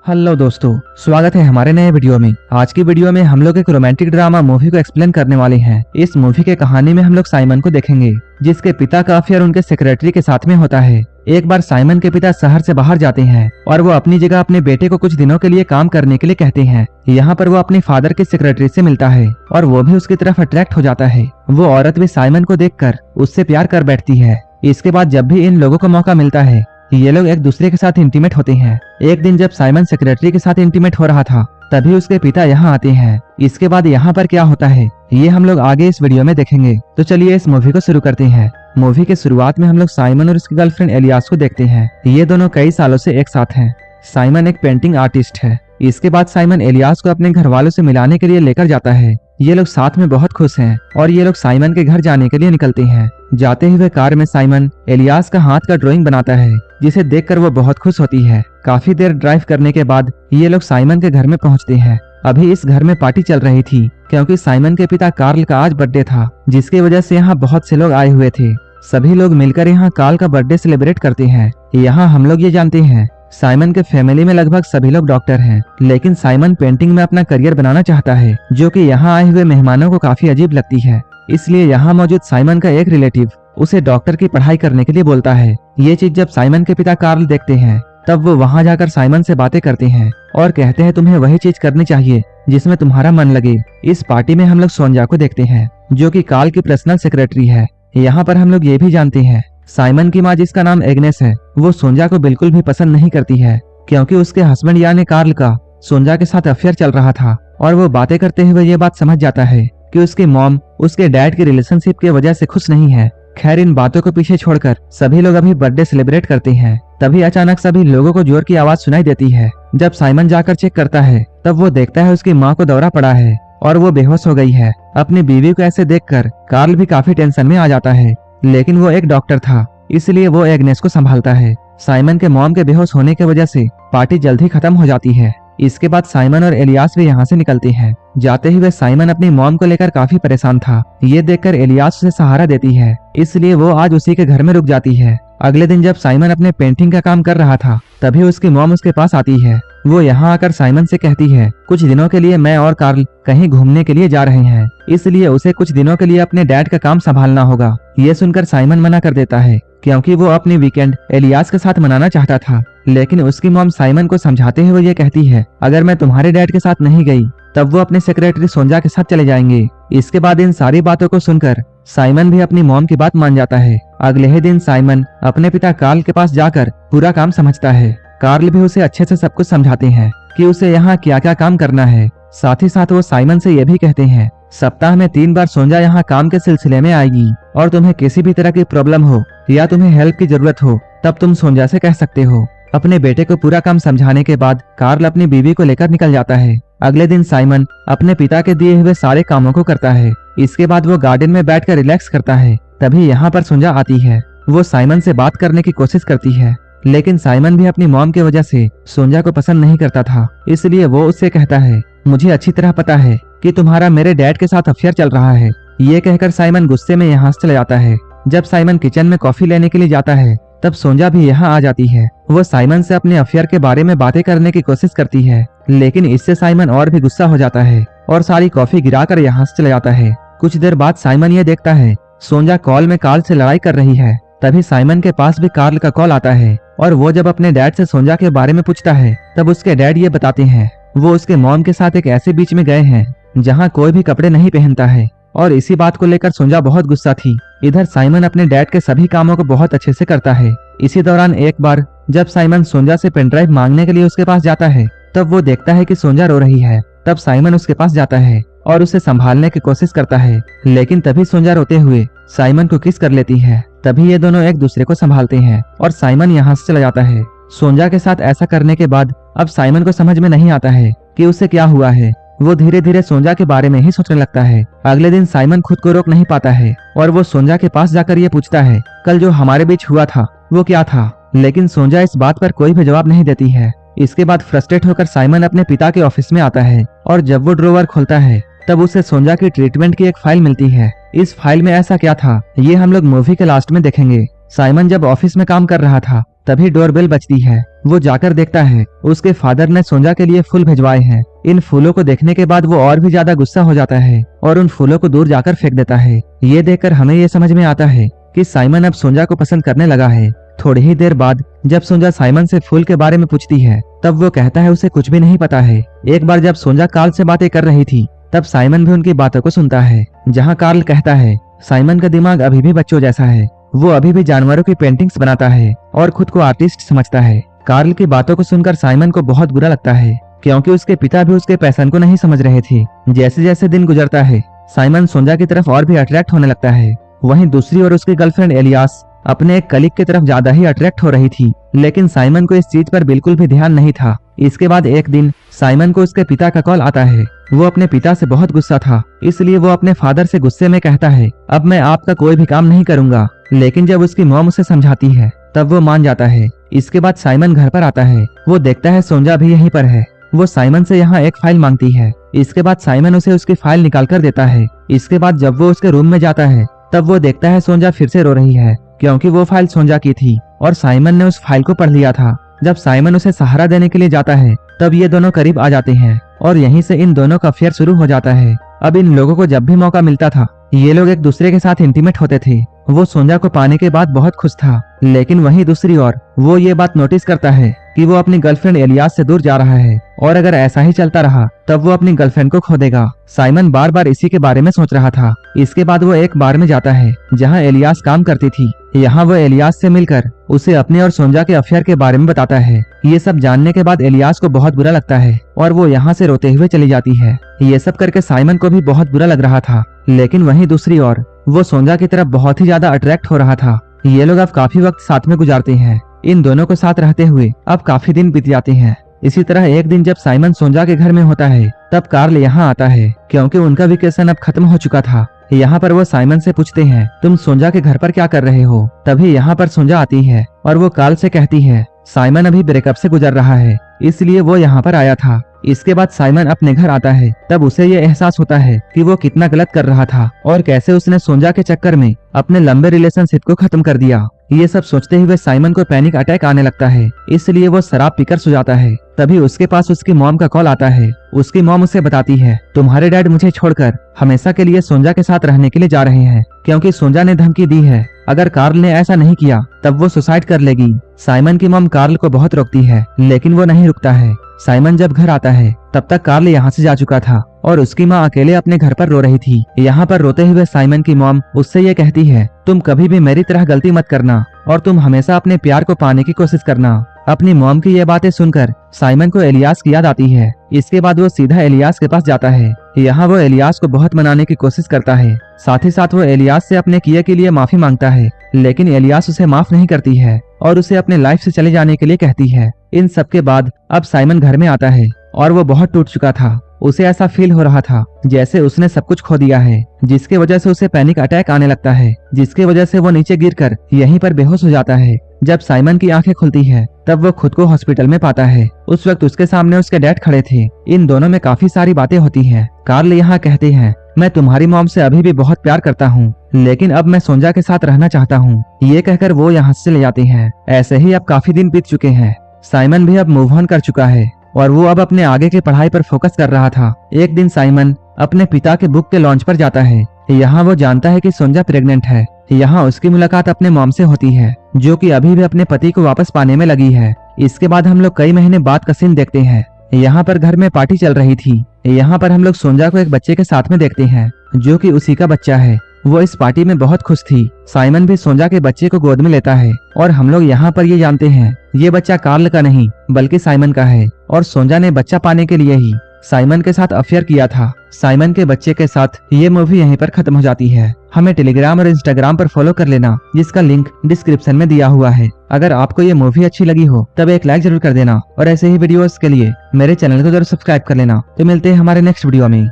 Hello दोस्तों, स्वागत है हमारे नए वीडियो में। आज की वीडियो में हम लोग एक रोमांटिक ड्रामा मूवी को एक्सप्लेन करने वाले हैं। इस मूवी के कहानी में हम लोग साइमन को देखेंगे, जिसके पिता का अफेयर उनके सेक्रेटरी के साथ में होता है। एक बार साइमन के पिता शहर से बाहर जाते हैं और वो अपनी जगह अपने बेटे को कुछ दिनों के लिए काम करने के लिए कहते हैं। यहाँ पर वो अपने फादर के सेक्रेटरी से मिलता है और वो भी उसकी तरफ अट्रैक्ट हो जाता है। वो औरत भी साइमन को देखकर उससे प्यार कर बैठती है। इसके बाद जब भी इन लोगों को मौका मिलता है, ये लोग एक दूसरे के साथ इंटीमेट होते हैं। एक दिन जब साइमन सेक्रेटरी के साथ इंटीमेट हो रहा था, तभी उसके पिता यहाँ आते हैं। इसके बाद यहाँ पर क्या होता है, ये हम लोग आगे इस वीडियो में देखेंगे। तो चलिए इस मूवी को शुरू करते हैं। मूवी के शुरुआत में हम लोग साइमन और उसकी गर्लफ्रेंड एलियास को देखते हैं। ये दोनों कई सालों से एक साथ हैं। साइमन एक पेंटिंग आर्टिस्ट है। इसके बाद साइमन एलियास को अपने घर वालों से मिलाने के लिए लेकर जाता है। ये लोग साथ में बहुत खुश हैं और ये लोग साइमन के घर जाने के लिए निकलते हैं। जाते हुए कार में साइमन एलियास का हाथ का ड्राइंग बनाता है, जिसे देखकर वो बहुत खुश होती है। काफी देर ड्राइव करने के बाद ये लोग साइमन के घर में पहुंचते हैं। अभी इस घर में पार्टी चल रही थी, क्योंकि साइमन के पिता कार्ल का आज बर्थडे था, जिसकी वजह से यहाँ बहुत से लोग आए हुए थे। सभी लोग मिलकर यहाँ कार्ल का बर्थडे सेलिब्रेट करते हैं। यहाँ हम लोग ये जानते हैं, साइमन के फैमिली में लगभग सभी लोग डॉक्टर हैं, लेकिन साइमन पेंटिंग में अपना करियर बनाना चाहता है, जो कि यहाँ आए हुए मेहमानों को काफी अजीब लगती है। इसलिए यहाँ मौजूद साइमन का एक रिलेटिव उसे डॉक्टर की पढ़ाई करने के लिए बोलता है। ये चीज जब साइमन के पिता कार्ल देखते हैं, तब वो वहाँ जाकर साइमन से बातें करते हैं और कहते हैं तुम्हें वही चीज करनी चाहिए जिसमें तुम्हारा मन लगे। इस पार्टी में हम लोग सोनिया को देखते हैं, जो कि कार्ल की पर्सनल सेक्रेटरी है। यहाँ पर हम लोग ये भी जानते हैं, साइमन की माँ, जिसका नाम एग्नेस है, वो सोनिया को बिल्कुल भी पसंद नहीं करती है, क्योंकि उसके हस्बैंड यानी कार्ल का सोनिया के साथ अफेयर चल रहा था। और वो बातें करते हुए ये बात समझ जाता है कि उसकी मॉम उसके डैड की रिलेशनशिप की वजह से खुश नहीं है। खैर, इन बातों को पीछे छोड़कर सभी लोग अभी बर्थडे सेलिब्रेट करते हैं। तभी अचानक सभी लोगों को जोर की आवाज सुनाई देती है। जब साइमन जाकर चेक करता है, तब वो देखता है उसकी माँ को दौरा पड़ा है और वो बेहोश हो गई है। अपनी बीवी को ऐसे देखकर कार्ल भी काफी टेंशन में आ जाता है, लेकिन वो एक डॉक्टर था, इसलिए वो एग्नेस को संभालता है। साइमन के मॉम के बेहोश होने की वजह से पार्टी जल्दी खत्म हो जाती है। इसके बाद साइमन और एलियास भी यहाँ से निकलते हैं। जाते हुए साइमन अपनी मॉम को लेकर काफी परेशान था। ये देखकर एलियास उसे सहारा देती है, इसलिए वो आज उसी के घर में रुक जाती है। अगले दिन जब साइमन अपने पेंटिंग का काम कर रहा था, तभी उसकी मॉम उसके पास आती है। वो यहाँ आकर साइमन से कहती है, कुछ दिनों के लिए मैं और कार्ल कहीं घूमने के लिए जा रहे हैं, इसलिए उसे कुछ दिनों के लिए अपने डैड का काम संभालना होगा। ये सुनकर साइमन मना कर देता है, क्योंकि वो अपनी वीकेंड एलियास के साथ मनाना चाहता था। लेकिन उसकी मॉम साइमन को समझाते हुए ये कहती है, अगर मैं तुम्हारे डैड के साथ नहीं गई, तब वो अपने सेक्रेटरी सोनिया के साथ चले जाएंगे। इसके बाद इन सारी बातों को सुनकर साइमन भी अपनी मॉम की बात मान जाता है। अगले ही दिन साइमन अपने पिता कार्ल के पास जाकर पूरा काम समझता है। कार्ल भी उसे अच्छे से सब कुछ समझाते हैं कि उसे यहाँ क्या क्या काम करना है। साथ ही साथ वो साइमन से ये भी कहते हैं, सप्ताह में 3 बार सोनिया यहाँ काम के सिलसिले में आएगी और तुम्हें किसी भी तरह की प्रॉब्लम हो या तुम्हें हेल्प की जरूरत हो, तब तुम सोनिया से कह सकते हो। अपने बेटे को पूरा काम समझाने के बाद कार्ल अपनी बीवी को लेकर निकल जाता है। अगले दिन साइमन अपने पिता के दिए हुए सारे कामों को करता है। इसके बाद वो गार्डन में बैठकर रिलैक्स करता है। तभी यहाँ पर सोनिया आती है। वो साइमन से बात करने की कोशिश करती है, लेकिन साइमन भी अपनी मॉम की वजह से सोनिया को पसंद नहीं करता था, इसलिए वो उससे कहता है, मुझे अच्छी तरह पता है कि तुम्हारा मेरे डैड के साथ अफेयर चल रहा है। ये कहकर साइमन गुस्से में यहाँ से चला जाता है। जब साइमन किचन में कॉफी लेने के लिए जाता है, तब सोनिया भी यहाँ आ जाती है। वो साइमन से अपने अफेयर के बारे में बातें करने की कोशिश करती है, लेकिन इससे साइमन और भी गुस्सा हो जाता है और सारी कॉफी गिराकर यहाँ से चला जाता है। कुछ देर बाद साइमन ये देखता है, सोनिया कॉल में कार्ल से लड़ाई कर रही है। तभी साइमन के पास भी कार्ल का कॉल आता है और वो जब अपने डैड से सोनिया के बारे में पूछता है, तब उसके डैड ये बताते हैं, वो उसके मॉम के साथ एक ऐसे बीच में गए हैं जहाँ कोई भी कपड़े नहीं पहनता है। और इसी बात को लेकर सोनिया बहुत गुस्सा थी। इधर साइमन अपने डैड के सभी कामों को बहुत अच्छे से करता है। इसी दौरान एक बार जब साइमन सोनिया से पेन ड्राइव मांगने के लिए उसके पास जाता है, तब वो देखता है कि सोनिया रो रही है। तब साइमन उसके पास जाता है और उसे संभालने की कोशिश करता है, लेकिन तभी सोनिया रोते हुए साइमन को किस कर लेती है। तभी ये दोनों एक दूसरे को संभालते हैं और साइमन यहाँ से चला जाता है। सोनिया के साथ ऐसा करने के बाद अब साइमन को समझ में नहीं आता है कि उसे क्या हुआ है। वो धीरे धीरे सोनिया के बारे में ही सोचने लगता है। अगले दिन साइमन खुद को रोक नहीं पाता है और वो सोनिया के पास जाकर ये पूछता है, कल जो हमारे बीच हुआ था वो क्या था? लेकिन सोनिया इस बात पर कोई भी जवाब नहीं देती है। इसके बाद फ्रस्ट्रेट होकर साइमन अपने पिता के ऑफिस में आता है और जब वो ड्रॉवर खोलता है, तब उसे सोनिया की ट्रीटमेंट की एक फाइल मिलती है। इस फाइल में ऐसा क्या था, ये हम लोग मूवी के लास्ट में देखेंगे। साइमन जब ऑफिस में काम कर रहा था, तभी डोरबेल बजती है। वो जाकर देखता है उसके फादर ने सोंजा के लिए फूल भिजवाए हैं। इन फूलों को देखने के बाद वो और भी ज्यादा गुस्सा हो जाता है और उन फूलों को दूर जाकर फेंक देता है। ये देखकर हमें ये समझ में आता है कि साइमन अब सोंजा को पसंद करने लगा है। थोड़ी ही देर बाद जब सोंजा साइमन से फूल के बारे में पूछती है तब वो कहता है उसे कुछ भी नहीं पता है। एक बार जब सोंजा कार्ल से बातें कर रही थी तब साइमन भी उनकी बातों को सुनता है, जहाँ कार्ल कहता है साइमन का दिमाग अभी भी बच्चों जैसा है, वो अभी भी जानवरों की पेंटिंग्स बनाता है और खुद को आर्टिस्ट समझता है। कार्ल की बातों को सुनकर साइमन को बहुत बुरा लगता है क्योंकि उसके पिता भी उसके पैशन को नहीं समझ रहे थे। जैसे जैसे दिन गुजरता है साइमन सोंजा की तरफ और भी अट्रैक्ट होने लगता है। वहीं दूसरी ओर उसकी गर्लफ्रेंड एलियास अपने एक कलीग की तरफ ज्यादा ही अट्रैक्ट हो रही थी, लेकिन साइमन को इस चीज पर बिल्कुल भी ध्यान नहीं था। इसके बाद एक दिन साइमन को उसके पिता का कॉल आता है। वो अपने पिता से बहुत गुस्सा था, इसलिए वो अपने फादर से गुस्से में कहता है अब मैं आपका कोई भी काम नहीं करूंगा। लेकिन जब उसकी मॉम उसे समझाती है तब वो मान जाता है। इसके बाद साइमन घर पर आता है। वो देखता है सोंजा भी यहीं पर है। वो साइमन से यहाँ एक फाइल मांगती है। इसके बाद साइमन उसे उसकी फाइल निकाल कर देता है। इसके बाद जब वो उसके रूम में जाता है तब वो देखता है सोंजा फिर से रो रही है क्योंकि वो फाइल सोंजा की थी और साइमन ने उस फाइल को पढ़ लिया था। जब साइमन उसे सहारा देने के लिए जाता है तब ये दोनों करीब आ जाते हैं और यहीं से इन दोनों का अफेयर शुरू हो जाता है। अब इन लोगों को जब भी मौका मिलता था ये लोग एक दूसरे के साथ इंटीमेट होते थे। वो सोंजा को पाने के बाद बहुत खुश था, लेकिन वहीं दूसरी ओर वो ये बात नोटिस करता है कि वो अपनी गर्लफ्रेंड एलियास से दूर जा रहा है और अगर ऐसा ही चलता रहा तब वो अपनी गर्लफ्रेंड को खो देगा। साइमन बार बार इसी के बारे में सोच रहा था। इसके बाद वो एक बार में जाता है जहाँ एलियास काम करती थी। यहाँ वो एलियास से मिलकर उसे अपने और सोंजा के अफेयर के बारे में बताता है। ये सब जानने के बाद एलियास को बहुत बुरा लगता है और वो यहाँ से रोते हुए चली जाती है। ये सब करके साइमन को भी बहुत बुरा लग रहा था, लेकिन वहीं दूसरी ओर वो सोंजा की तरफ बहुत ही ज्यादा अट्रैक्ट हो रहा था। ये लोग अब काफी वक्त साथ में गुजारते हैं। इन दोनों को साथ रहते हुए अब काफी दिन बीत जाते हैं। इसी तरह एक दिन जब साइमन सोंजा के घर में होता है तब कार्ल यहाँ आता है क्योंकि उनका वेकेशन अब खत्म हो चुका था। यहाँ पर वो साइमन से पूछते हैं तुम सोंजा के घर पर क्या कर रहे हो। तभी यहाँ पर सोंजा आती है और वो कार्ल से कहती है साइमन अभी ब्रेकअप से गुजर रहा है इसलिए वो यहाँ पर आया था। इसके बाद साइमन अपने घर आता है तब उसे ये एहसास होता है कि वो कितना गलत कर रहा था और कैसे उसने सोंजा के चक्कर में अपने लंबे रिलेशनशिप को खत्म कर दिया। ये सब सोचते हुए साइमन को पैनिक अटैक आने लगता है, इसलिए वो शराब पीकर सो जाता है। तभी उसके पास उसकी मॉम का कॉल आता है। उसकी मॉम उसे बताती है तुम्हारे डैड मुझे छोड़कर हमेशा के लिए सोंजा के साथ रहने के लिए जा रहे हैं क्योंकि सोंजा ने धमकी दी है अगर कार्ल ने ऐसा नहीं किया तब वो सुसाइड कर लेगी। साइमन की मॉम कार्ल को बहुत रोकती है, लेकिन वो नहीं रुकता है। साइमन जब घर आता है तब तक कार्ल यहाँ से जा चुका था और उसकी माँ अकेले अपने घर पर रो रही थी। यहाँ पर रोते हुए साइमन की मॉम उससे ये कहती है तुम कभी भी मेरी तरह गलती मत करना और तुम हमेशा अपने प्यार को पाने की कोशिश करना। अपनी मॉम की ये बातें सुनकर साइमन को एलियास की याद आती है। इसके बाद वो सीधा एलियास के पास जाता है। यहाँ वो एलियास को बहुत मनाने की कोशिश करता है, साथ ही साथ वो एलियास से अपने किए के लिए माफी मांगता है, लेकिन एलियास उसे माफ नहीं करती है और उसे अपने लाइफ से चले जाने के लिए कहती है। इन सब के बाद अब साइमन घर में आता है और वो बहुत टूट चुका था। उसे ऐसा फील हो रहा था जैसे उसने सब कुछ खो दिया है, जिसके वजह से उसे पैनिक अटैक आने लगता है, जिसके वजह से वो नीचे गिरकर यहीं पर बेहोश हो जाता है। जब साइमन की आंखें खुलती है तब वो खुद को हॉस्पिटल में पाता है। उस वक्त उसके सामने उसके डैड खड़े थे। इन दोनों में काफी सारी बातें होती हैं। कार्ल यहाँ कहते हैं मैं तुम्हारी मॉम से अभी भी बहुत प्यार करता हूँ, लेकिन अब मैं सोंजा के साथ रहना चाहता हूँ। ये कहकर वो यहाँ से ले जाते हैं। ऐसे ही अब काफी दिन बीत चुके हैं। साइमन भी अब मूव ऑन कर चुका है और वो अब अपने आगे की पढ़ाई पर फोकस कर रहा था। एक दिन साइमन अपने पिता के बुक के लॉन्च पर जाता है। यहाँ वो जानता है कि सोंजा प्रेग्नेंट है। यहाँ उसकी मुलाकात अपने मॉम से होती है, जो कि अभी भी अपने पति को वापस पाने में लगी है। इसके बाद हम लोग कई महीने बाद का सीन देखते हैं। यहाँ पर घर में पार्टी चल रही थी। यहाँ पर हम लोग सोंजा को एक बच्चे के साथ में देखते हैं, जो कि उसी का बच्चा है। वो इस पार्टी में बहुत खुश थी। साइमन भी सोंजा के बच्चे को गोद में लेता है और हम लोग यहाँ पर ये जानते हैं ये बच्चा कार्ल का नहीं बल्कि साइमन का है और सोंजा ने बच्चा पाने के लिए ही साइमन के साथ अफेयर किया था। साइमन के बच्चे के साथ ये मूवी यहीं पर खत्म हो जाती है। हमें टेलीग्राम और इंस्टाग्राम पर फॉलो कर लेना, जिसका लिंक डिस्क्रिप्शन में दिया हुआ है। अगर आपको ये मूवी अच्छी लगी हो तब एक लाइक जरूर कर देना और ऐसे ही वीडियोस के लिए मेरे चैनल को जरूर सब्सक्राइब कर लेना। तो मिलते हैं हमारे नेक्स्ट वीडियो में।